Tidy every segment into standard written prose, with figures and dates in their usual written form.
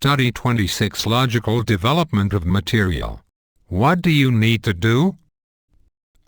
Study 26 Logical Development of Material. What do you need to do?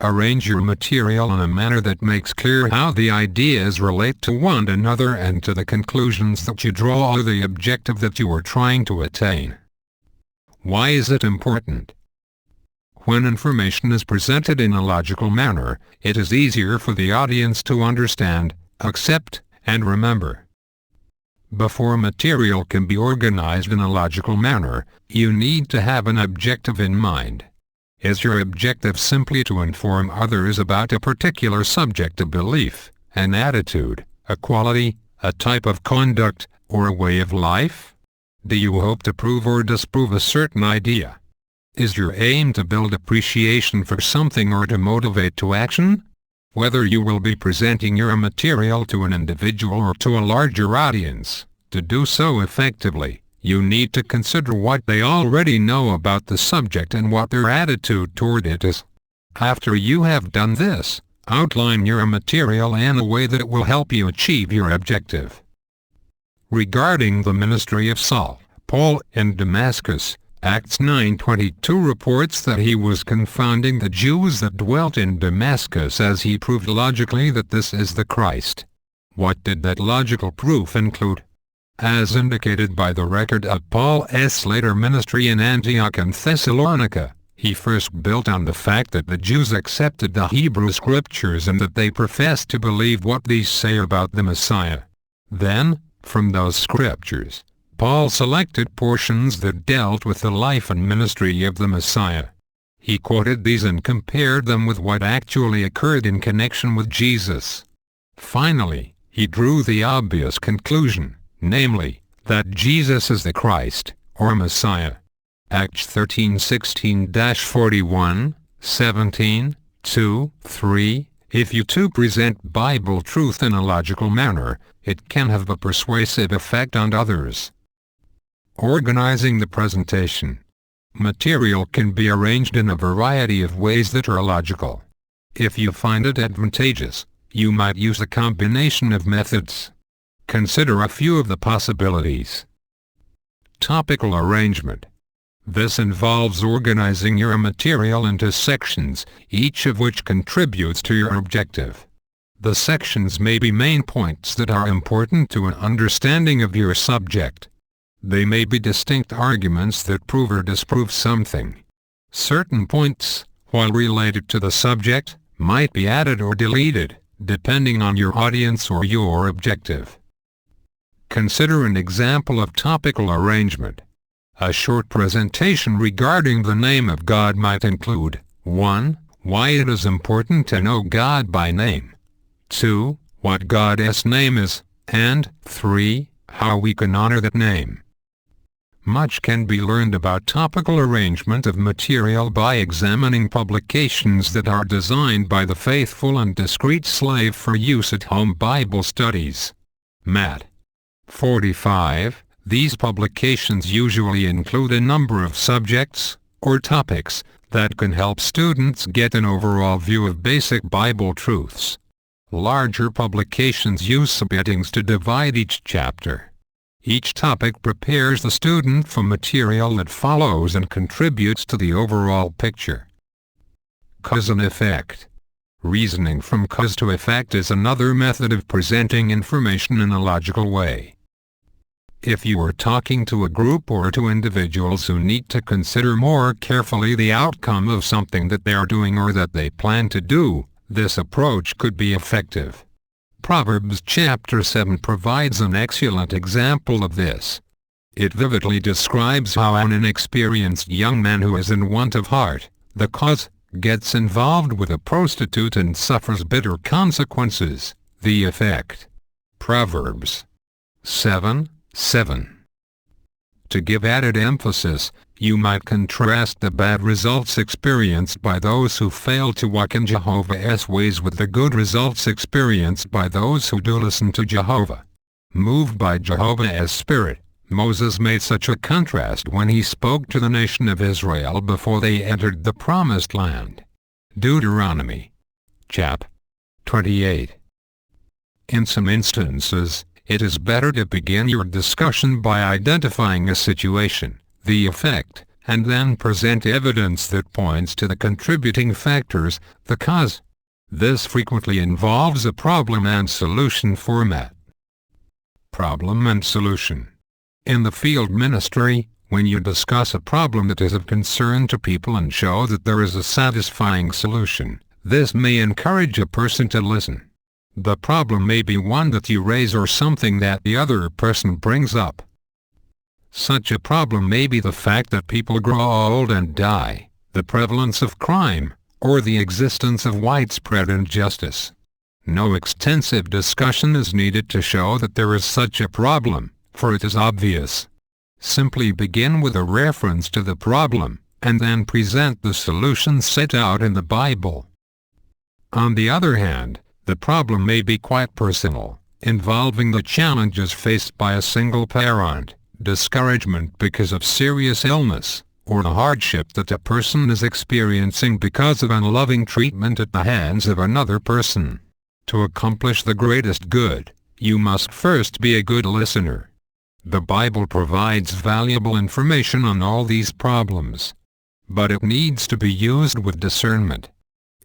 Arrange your material in a manner that makes clear how the ideas relate to one another and to the conclusions that you draw or the objective that you are trying to attain. Why is it important? When information is presented in a logical manner, it is easier for the audience to understand, accept, and remember. Before material can be organized in a logical manner, you need to have an objective in mind. Is your objective simply to inform others about a particular subject, a belief, an attitude, a quality, a type of conduct, or a way of life? Do you hope to prove or disprove a certain idea? Is your aim to build appreciation for something or to motivate to action? Whether you will be presenting your material to an individual or to a larger audience, to do so effectively, you need to consider what they already know about the subject and what their attitude toward it is. After you have done this, outline your material in a way that will help you achieve your objective. Regarding the ministry of Saul, Paul in Damascus, Acts 9:22 reports that he was confounding the Jews that dwelt in Damascus as he proved logically that this is the Christ. What did that logical proof include? As indicated by the record of Paul's later ministry in Antioch and Thessalonica, he first built on the fact that the Jews accepted the Hebrew Scriptures and that they professed to believe what these say about the Messiah. Then, from those Scriptures, Paul selected portions that dealt with the life and ministry of the Messiah. He quoted these and compared them with what actually occurred in connection with Jesus. Finally, he drew the obvious conclusion, namely, that Jesus is the Christ, or Messiah. Acts 13:16-41, 17, 2, 3. If you too present Bible truth in a logical manner, it can have a persuasive effect on others. Organizing the presentation. Material can be arranged in a variety of ways that are logical. If you find it advantageous, you might use a combination of methods. Consider a few of the possibilities. Topical arrangement. This involves organizing your material into sections, each of which contributes to your objective. The sections may be main points that are important to an understanding of your subject. They may be distinct arguments that prove or disprove something. Certain points, while related to the subject, might be added or deleted, depending on your audience or your objective. Consider an example of topical arrangement. A short presentation regarding the name of God might include 1. Why it is important to know God by name. 2. What God's name is, and 3. How we can honor that name. Much can be learned about topical arrangement of material by examining publications that are designed by the faithful and discreet slave for use at home Bible studies. Matt. 45. These publications usually include a number of subjects, or topics, that can help students get an overall view of basic Bible truths. Larger publications use subheadings to divide each chapter. Each topic prepares the student for material that follows and contributes to the overall picture. Cause and effect. Reasoning from cause to effect is another method of presenting information in a logical way. If you are talking to a group or to individuals who need to consider more carefully the outcome of something that they are doing or that they plan to do, this approach could be effective. Proverbs chapter 7 provides an excellent example of this. It vividly describes how an inexperienced young man who is in want of heart, the cause, gets involved with a prostitute and suffers bitter consequences, the effect. Proverbs 7:7. To give added emphasis, you might contrast the bad results experienced by those who fail to walk in Jehovah's ways with the good results experienced by those who do listen to Jehovah. Moved by Jehovah's Spirit, Moses made such a contrast when he spoke to the nation of Israel before they entered the Promised Land. Deuteronomy chapter 28. In some instances, it is better to begin your discussion by identifying a situation, the effect, and then present evidence that points to the contributing factors, the cause. This frequently involves a problem and solution format. Problem and solution. In the field ministry, when you discuss a problem that is of concern to people and show that there is a satisfying solution, this may encourage a person to listen. The problem may be one that you raise or something that the other person brings up. Such a problem may be the fact that people grow old and die, the prevalence of crime, or the existence of widespread injustice. No extensive discussion is needed to show that there is such a problem, for it is obvious. Simply begin with a reference to the problem, and then present the solution set out in the Bible. On the other hand, the problem may be quite personal, involving the challenges faced by a single parent, discouragement because of serious illness, or the hardship that a person is experiencing because of unloving treatment at the hands of another person. To accomplish the greatest good, you must first be a good listener. The Bible provides valuable information on all these problems, but it needs to be used with discernment.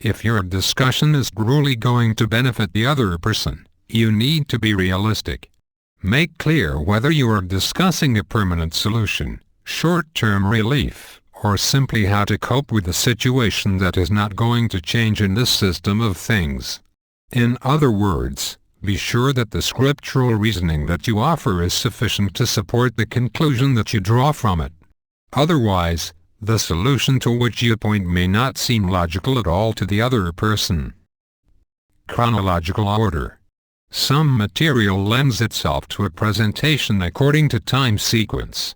If your discussion is truly going to benefit the other person, you need to be realistic. Make clear whether you are discussing a permanent solution, short-term relief, or simply how to cope with a situation that is not going to change in this system of things. In other words, be sure that the scriptural reasoning that you offer is sufficient to support the conclusion that you draw from it. Otherwise, the solution to which you point may not seem logical at all to the other person. Chronological order. Some material lends itself to a presentation according to time sequence.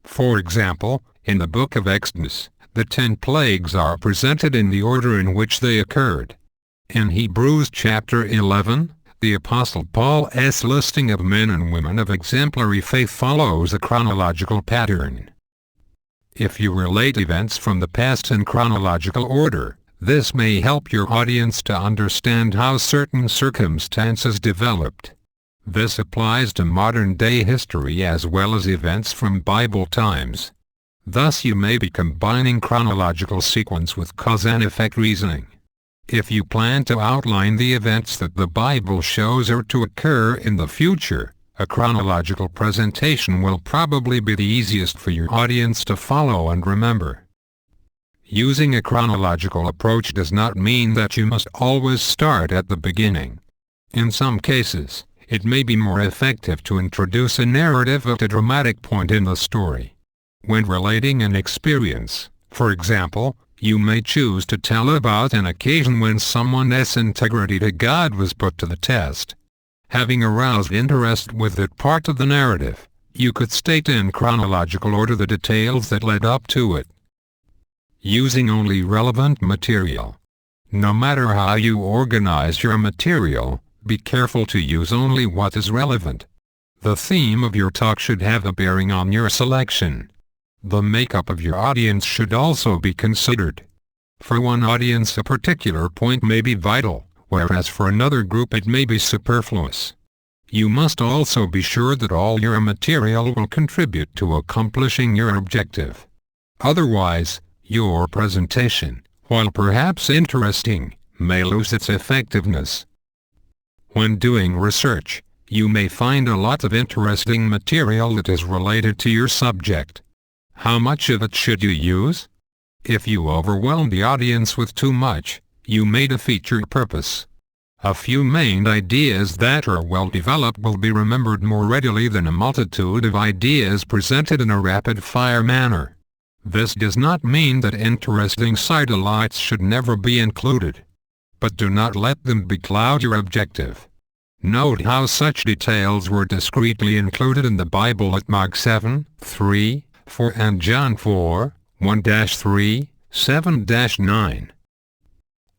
For example, in the book of Exodus, the 10 plagues are presented in the order in which they occurred. In Hebrews chapter 11, the Apostle Paul's listing of men and women of exemplary faith follows a chronological pattern. If you relate events from the past in chronological order, this may help your audience to understand how certain circumstances developed. This applies to modern-day history as well as events from Bible times. Thus you may be combining chronological sequence with cause and effect reasoning. If you plan to outline the events that the Bible shows are to occur in the future, a chronological presentation will probably be the easiest for your audience to follow and remember. Using a chronological approach does not mean that you must always start at the beginning. In some cases, it may be more effective to introduce a narrative at a dramatic point in the story. When relating an experience, for example, you may choose to tell about an occasion when someone's integrity to God was put to the test. Having aroused interest with that part of the narrative, you could state in chronological order the details that led up to it. Using only relevant material. No matter how you organize your material, be careful to use only what is relevant. The theme of your talk should have a bearing on your selection. The makeup of your audience should also be considered. For one audience a particular point may be vital, whereas for another group it may be superfluous. You must also be sure that all your material will contribute to accomplishing your objective. Otherwise, your presentation, while perhaps interesting, may lose its effectiveness. When doing research, you may find a lot of interesting material that is related to your subject. How much of it should you use? If you overwhelm the audience with too much, you may defeat your purpose. A few main ideas that are well developed will be remembered more readily than a multitude of ideas presented in a rapid-fire manner. This does not mean that interesting sidelights should never be included. But do not let them becloud your objective. Note how such details were discreetly included in the Bible at Mark 7, 3, 4 and John 4, 1-3, 7-9.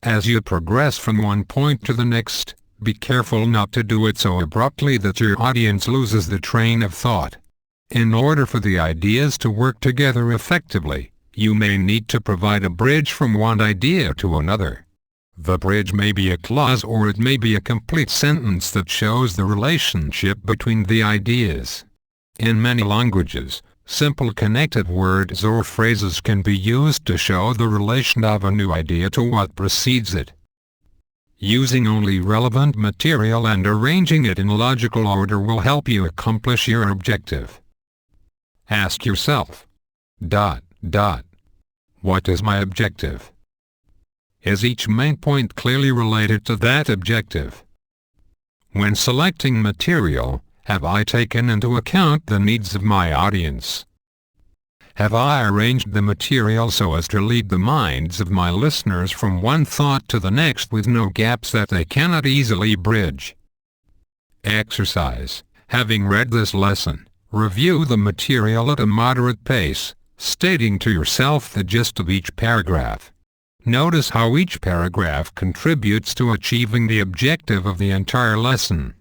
As you progress from one point to the next, be careful not to do it so abruptly that your audience loses the train of thought. In order for the ideas to work together effectively, you may need to provide a bridge from one idea to another. The bridge may be a clause or it may be a complete sentence that shows the relationship between the ideas. In many languages, simple connected words or phrases can be used to show the relation of a new idea to what precedes it. Using only relevant material and arranging it in logical order will help you accomplish your objective. Ask yourself, what is my objective? Is each main point clearly related to that objective? When selecting material, have I taken into account the needs of my audience? Have I arranged the material so as to lead the minds of my listeners from one thought to the next with no gaps that they cannot easily bridge? Exercise. Having read this lesson, review the material at a moderate pace, stating to yourself the gist of each paragraph. Notice how each paragraph contributes to achieving the objective of the entire lesson.